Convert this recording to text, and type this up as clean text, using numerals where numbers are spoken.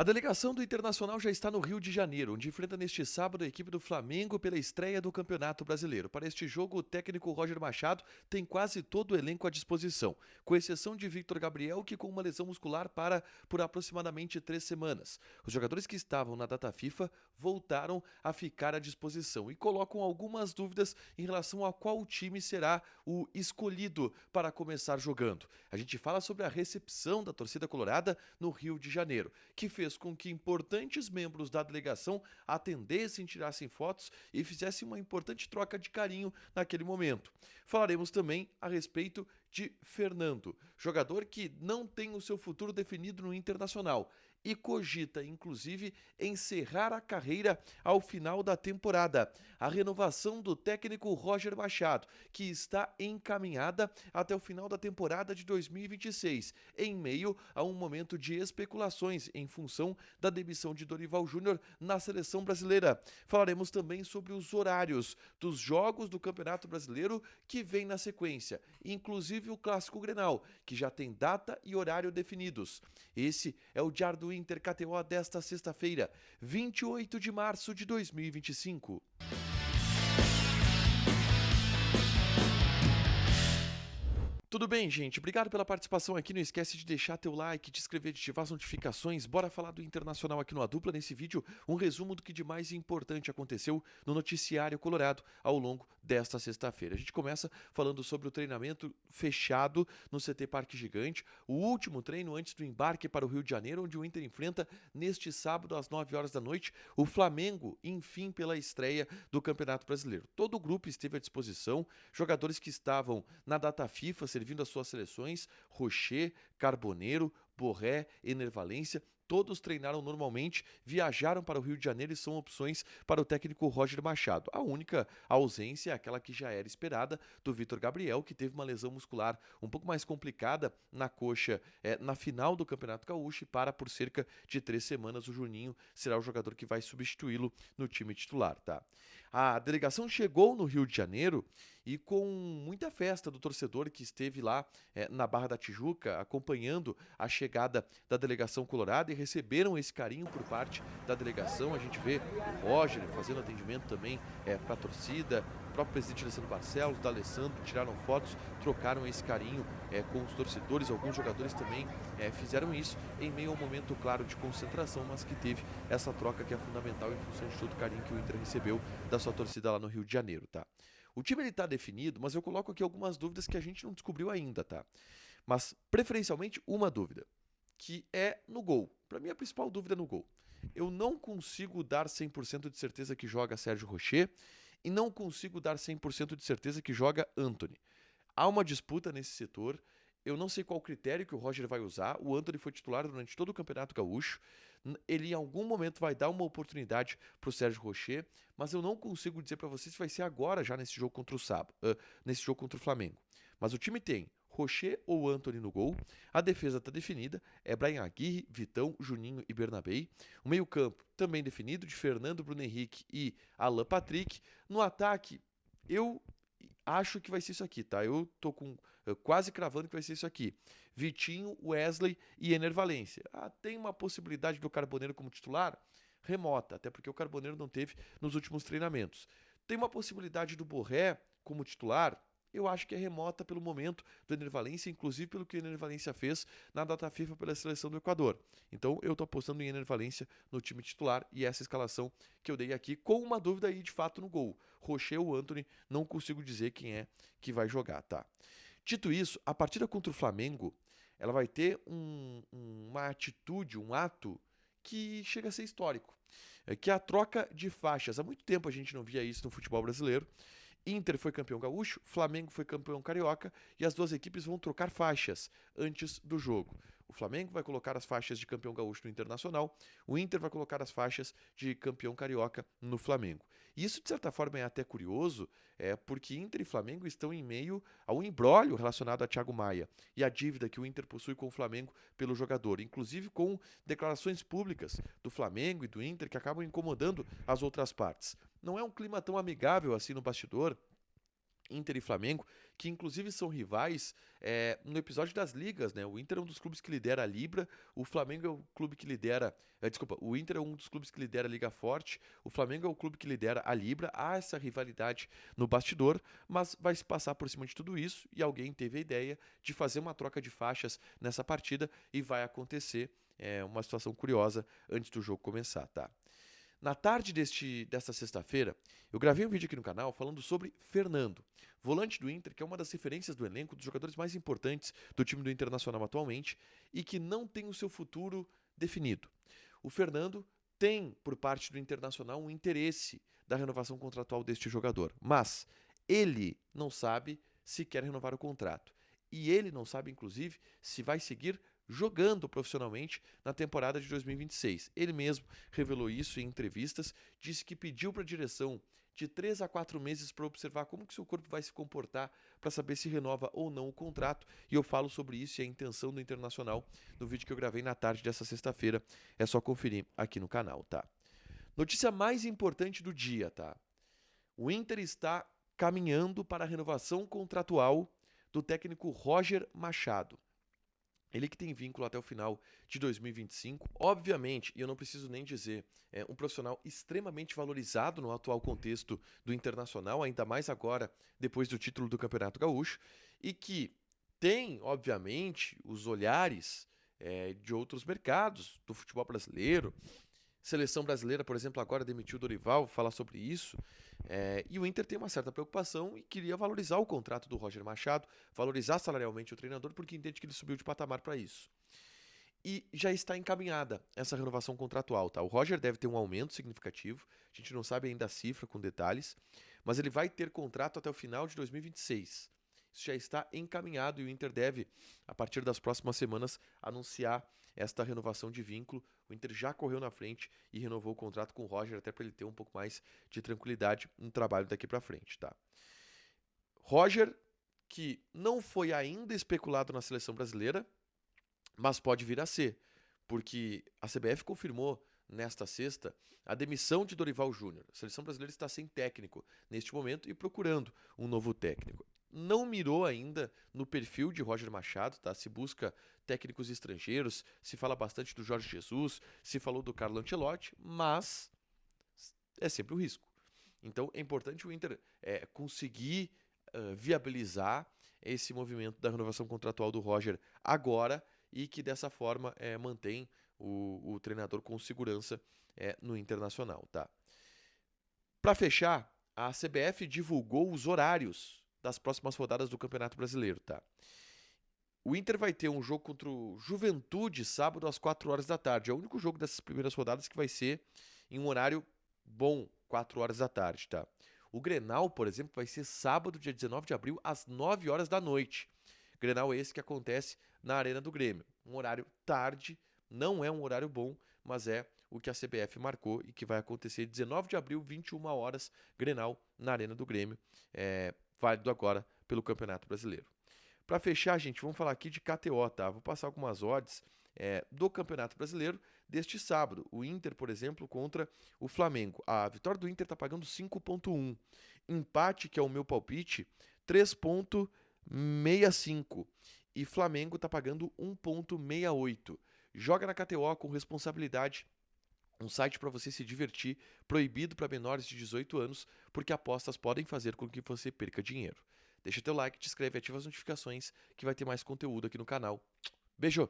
A delegação do Internacional já está no Rio de Janeiro, onde enfrenta neste sábado a equipe do Flamengo pela estreia do Campeonato Brasileiro. Para este jogo, o técnico Roger Machado tem quase todo o elenco à disposição, com exceção de Victor Gabriel, que com uma lesão muscular para por aproximadamente 3 semanas. Os jogadores que estavam na data FIFA voltaram a ficar à disposição e colocam algumas dúvidas em relação a qual time será o escolhido para começar jogando. A gente fala sobre a recepção da torcida colorada no Rio de Janeiro, que fez com que importantes membros da delegação atendessem, tirassem fotos e fizessem uma importante troca de carinho naquele momento. Falaremos também a respeito de Fernando, jogador que não tem o seu futuro definido no Internacional e cogita, inclusive, encerrar a carreira ao final da temporada. A renovação do técnico Roger Machado, que está encaminhada até o final da temporada de 2026, em meio a um momento de especulações em função da demissão de Dorival Júnior na seleção brasileira. Falaremos também sobre os horários dos jogos do Campeonato Brasileiro que vem na sequência, inclusive o Clássico Grenal, que já tem data e horário definidos. Esse é o Diário do Inter KTO desta sexta-feira, 28 de março de 2025. Tudo bem, gente? Obrigado pela participação aqui. Não esquece de deixar teu like, de inscrever, de ativar as notificações. Bora falar do Internacional aqui no A Dupla. Nesse vídeo, um resumo do que de mais importante aconteceu no noticiário colorado ao longo desta sexta-feira. A gente começa falando sobre o treinamento fechado no CT Parque Gigante, o último treino antes do embarque para o Rio de Janeiro, onde o Inter enfrenta neste sábado às 9 horas da noite o Flamengo, enfim, pela estreia do Campeonato Brasileiro. Todo o grupo esteve à disposição, jogadores que estavam na data FIFA, servindo as suas seleções, Rocher, Carboneiro, Borré, Ener Valencia, todos treinaram normalmente, viajaram para o Rio de Janeiro e são opções para o técnico Roger Machado. A única ausência é aquela que já era esperada do Victor Gabriel, que teve uma lesão muscular um pouco mais complicada na coxa na final do Campeonato Gaúcho e para por cerca de 3 semanas. O Juninho será o jogador que vai substituí-lo no time titular, tá? A delegação chegou no Rio de Janeiro e com muita festa do torcedor que esteve lá na Barra da Tijuca, acompanhando a chegada da delegação colorada, e receberam esse carinho por parte da delegação. A gente vê o Roger fazendo atendimento também para a torcida, o próprio presidente Alessandro Barcelos, da Alessandro, tiraram fotos, trocaram esse carinho com os torcedores. Alguns jogadores também fizeram isso em meio a um momento, claro, de concentração, mas que teve essa troca que é fundamental em função de todo o carinho que o Inter recebeu da sua torcida lá no Rio de Janeiro, tá? O time ele tá definido, mas eu coloco aqui algumas dúvidas que a gente não descobriu ainda, tá? Mas preferencialmente uma dúvida, que é no gol. Para mim a principal dúvida é no gol. Eu não consigo dar 100% de certeza que joga Sérgio Rocher e não consigo dar 100% de certeza que joga Antony. Há uma disputa nesse setor. Eu não sei qual critério que o Roger vai usar. O Antony foi titular durante todo o Campeonato Gaúcho. Ele em algum momento vai dar uma oportunidade para o Sérgio Rocher, mas eu não consigo dizer para vocês se vai ser agora já nesse jogo contra o nesse jogo contra o Flamengo. Mas o time tem Rocher ou Antony no gol. A defesa está definida, é Brian Aguirre, Vitão, Juninho e Bernabei. O meio-campo também definido, de Fernando, Bruno Henrique e Alan Patrick. No ataque, eu acho que vai ser isso aqui, tá? Eu tô quase cravando que vai ser isso aqui. Vitinho, Wesley e Ener Valencia. Tem uma possibilidade do Carboneiro como titular? Remota, até porque o Carboneiro não teve nos últimos treinamentos. Tem uma possibilidade do Borré como titular? Eu acho que é remota pelo momento do Ener Valencia, inclusive pelo que o Ener Valencia fez na data FIFA pela seleção do Equador. Então eu tô apostando em Ener Valencia no time titular e essa escalação que eu dei aqui, com uma dúvida aí de fato no gol. Rocher ou Antony, não consigo dizer quem é que vai jogar, tá? Dito isso, a partida contra o Flamengo, ela vai ter uma atitude, um ato que chega a ser histórico, que é a troca de faixas. Há muito tempo a gente não via isso no futebol brasileiro. Inter foi campeão gaúcho, Flamengo foi campeão carioca e as duas equipes vão trocar faixas antes do jogo. O Flamengo vai colocar as faixas de campeão gaúcho no Internacional, o Inter vai colocar as faixas de campeão carioca no Flamengo. E isso, de certa forma, é até curioso, porque Inter e Flamengo estão em meio ao imbróglio relacionado a Thiago Maia e a dívida que o Inter possui com o Flamengo pelo jogador, inclusive com declarações públicas do Flamengo e do Inter que acabam incomodando as outras partes. Não é um clima tão amigável assim no bastidor. Inter e Flamengo, que inclusive são rivais no episódio das ligas, né? O Inter é um dos clubes que lidera a Libra, o Flamengo é o clube que lidera. O Inter é um dos clubes que lidera a Liga Forte, o Flamengo é o clube que lidera a Libra. Há essa rivalidade no bastidor, mas vai se passar por cima de tudo isso e alguém teve a ideia de fazer uma troca de faixas nessa partida e vai acontecer. É uma situação curiosa antes do jogo começar, tá? Na tarde desta sexta-feira, eu gravei um vídeo aqui no canal falando sobre Fernando, volante do Inter, que é uma das referências do elenco, dos jogadores mais importantes do time do Internacional atualmente e que não tem o seu futuro definido. O Fernando tem, por parte do Internacional, um interesse da renovação contratual deste jogador, mas ele não sabe se quer renovar o contrato. E ele não sabe, inclusive, se vai seguir jogando profissionalmente na temporada de 2026. Ele mesmo revelou isso em entrevistas, disse que pediu para a direção de 3 a 4 meses para observar como que seu corpo vai se comportar para saber se renova ou não o contrato, e eu falo sobre isso e a intenção do Internacional no vídeo que eu gravei na tarde dessa sexta-feira. É só conferir aqui no canal, tá? Notícia mais importante do dia, tá? O Inter está caminhando para a renovação contratual do técnico Roger Machado. Ele que tem vínculo até o final de 2025, obviamente, e eu não preciso nem dizer, é um profissional extremamente valorizado no atual contexto do Internacional, ainda mais agora, depois do título do Campeonato Gaúcho, e que tem, obviamente, os olhares de outros mercados, do futebol brasileiro. Seleção brasileira, por exemplo, agora demitiu o Dorival, falar sobre isso. E o Inter tem uma certa preocupação e queria valorizar o contrato do Roger Machado, valorizar salarialmente o treinador, porque entende que ele subiu de patamar para isso. E já está encaminhada essa renovação contratual, tá? O Roger deve ter um aumento significativo, a gente não sabe ainda a cifra com detalhes, mas ele vai ter contrato até o final de 2026. Isso já está encaminhado e o Inter deve, a partir das próximas semanas, anunciar esta renovação de vínculo. O Inter já correu na frente e renovou o contrato com o Roger, até para ele ter um pouco mais de tranquilidade no trabalho daqui para frente, tá? Roger, que não foi ainda especulado na seleção brasileira, mas pode vir a ser, porque a CBF confirmou nesta sexta a demissão de Dorival Júnior. A seleção brasileira está sem técnico neste momento e procurando um novo técnico. Não mirou ainda no perfil de Roger Machado, tá? Se busca técnicos estrangeiros, se fala bastante do Jorge Jesus, se falou do Carlo Ancelotti, mas é sempre um risco. Então é importante o Inter conseguir viabilizar esse movimento da renovação contratual do Roger agora e que dessa forma mantém o treinador com segurança no Internacional, tá? Para fechar, a CBF divulgou os horários das próximas rodadas do Campeonato Brasileiro, tá? O Inter vai ter um jogo contra o Juventude sábado às 4 horas da tarde. É o único jogo dessas primeiras rodadas que vai ser em um horário bom, 4 horas da tarde, tá? O Grenal, por exemplo, vai ser sábado, dia 19 de abril, às 9 horas da noite. Grenal esse que acontece na Arena do Grêmio. Um horário tarde, não é um horário bom, mas é o que a CBF marcou e que vai acontecer 19 de abril, 21 horas, Grenal na Arena do Grêmio. Válido agora pelo Campeonato Brasileiro. Para fechar, gente, vamos falar aqui de KTO, tá? Vou passar algumas odds do Campeonato Brasileiro deste sábado. O Inter, por exemplo, contra o Flamengo. A vitória do Inter tá pagando 5,1. Empate, que é o meu palpite, 3,65. E Flamengo tá pagando 1,68. Joga na KTO com responsabilidade. Um site para você se divertir, proibido para menores de 18 anos, porque apostas podem fazer com que você perca dinheiro. Deixa teu like, te inscreve, ativa as notificações, que vai ter mais conteúdo aqui no canal. Beijo!